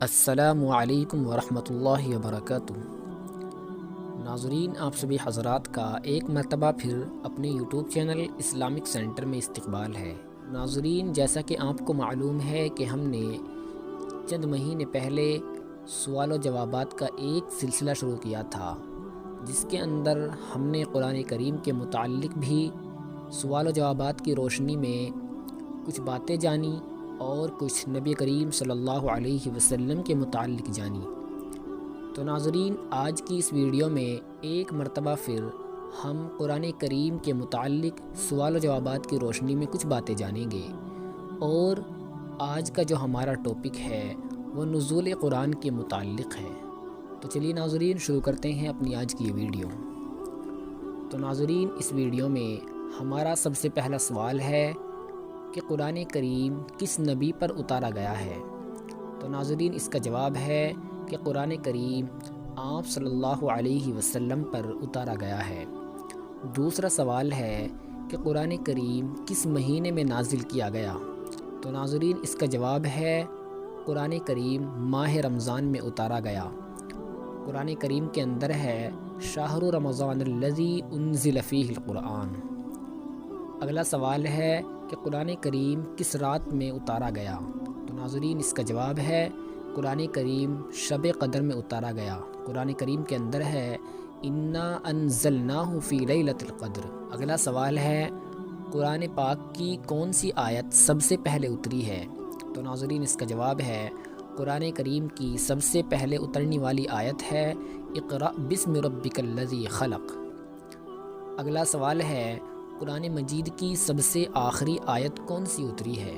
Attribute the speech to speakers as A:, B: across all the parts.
A: السلام علیکم ورحمۃ اللہ وبرکاتہ۔ ناظرین، آپ سبھی حضرات کا ایک مرتبہ پھر اپنے یوٹیوب چینل اسلامک سینٹر میں استقبال ہے۔ ناظرین، جیسا کہ آپ کو معلوم ہے کہ ہم نے چند مہینے پہلے سوال و جوابات کا ایک سلسلہ شروع کیا تھا، جس کے اندر ہم نے قرآن کریم کے متعلق بھی سوال و جوابات کی روشنی میں کچھ باتیں جانی اور کچھ نبی کریم صلی اللہ علیہ وسلم کے متعلق جانی۔ تو ناظرین، آج کی اس ویڈیو میں ایک مرتبہ پھر ہم قرآن کریم کے متعلق سوال و جوابات کی روشنی میں کچھ باتیں جانیں گے، اور آج کا جو ہمارا ٹاپک ہے وہ نزول قرآن کے متعلق ہے۔ تو چلیے ناظرین، شروع کرتے ہیں اپنی آج کی یہ ویڈیو۔ تو ناظرین، اس ویڈیو میں ہمارا سب سے پہلا سوال ہے کہ قرآن کریم کس نبی پر اتارا گیا ہے؟ تو ناظرین، اس کا جواب ہے کہ قرآن کریم آپ صلی اللہ علیہ وسلم پر اتارا گیا ہے۔ دوسرا سوال ہے کہ قرآن کریم کس مہینے میں نازل کیا گیا؟ تو ناظرین، اس کا جواب ہے قرآن کریم ماہ رمضان میں اتارا گیا۔ قرآن کریم کے اندر ہے شہر رمضان الذی انزل فیہ القرآن۔ اگلا سوال ہے کہ قرآن کریم کس رات میں اتارا گیا؟ تو ناظرین، اس کا جواب ہے قرآن کریم شب قدر میں اتارا گیا۔ قرآن کریم کے اندر ہے انا انزلناہ فی لیلۃ القدر۔ اگلا سوال ہے قرآن پاک کی کون سی آیت سب سے پہلے اتری ہے؟ تو ناظرین، اس کا جواب ہے قرآن کریم کی سب سے پہلے اترنے والی آیت ہے اقرأ بسم ربک الذی خلق۔ اگلا سوال ہے قرآن مجید کی سب سے آخری آیت کون سی اتری ہے؟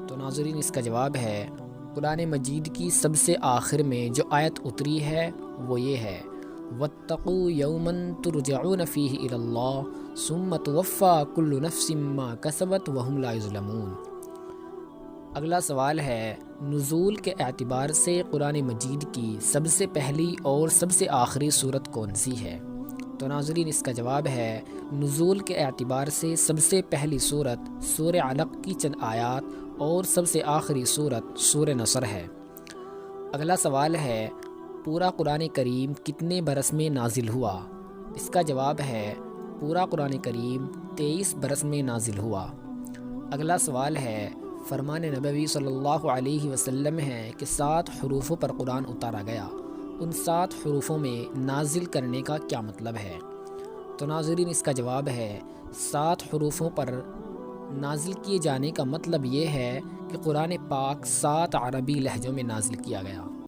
A: تو ناظرین، اس کا جواب ہے قرآن مجید کی سب سے آخر میں جو آیت اتری ہے وہ یہ ہے واتقوا یوما ترجعون فیہ الی اللہ ثم توفی کل نفس ما کسبت وہم لا یظلمون۔ اگلا سوال ہے نزول کے اعتبار سے قرآن مجید کی سب سے پہلی اور سب سے آخری سورت کون سی ہے؟ تو ناظرین، اس کا جواب ہے نزول کے اعتبار سے سب سے پہلی سورت سورہ علق کی چند آیات اور سب سے آخری سورت سورہ نصر ہے۔ اگلا سوال ہے پورا قرآن کریم کتنے برس میں نازل ہوا؟ اس کا جواب ہے پورا قرآن کریم 23 برس میں نازل ہوا۔ اگلا سوال ہے فرمان نبوی صلی اللہ علیہ وسلم ہے کہ 7 حروفوں پر قرآن اتارا گیا، ان 7 حروفوں میں نازل کرنے کا کیا مطلب ہے؟ تو ناظرین، اس کا جواب ہے 7 حروفوں پر نازل کیے جانے کا مطلب یہ ہے کہ قرآن پاک 7 عربی لہجوں میں نازل کیا گیا۔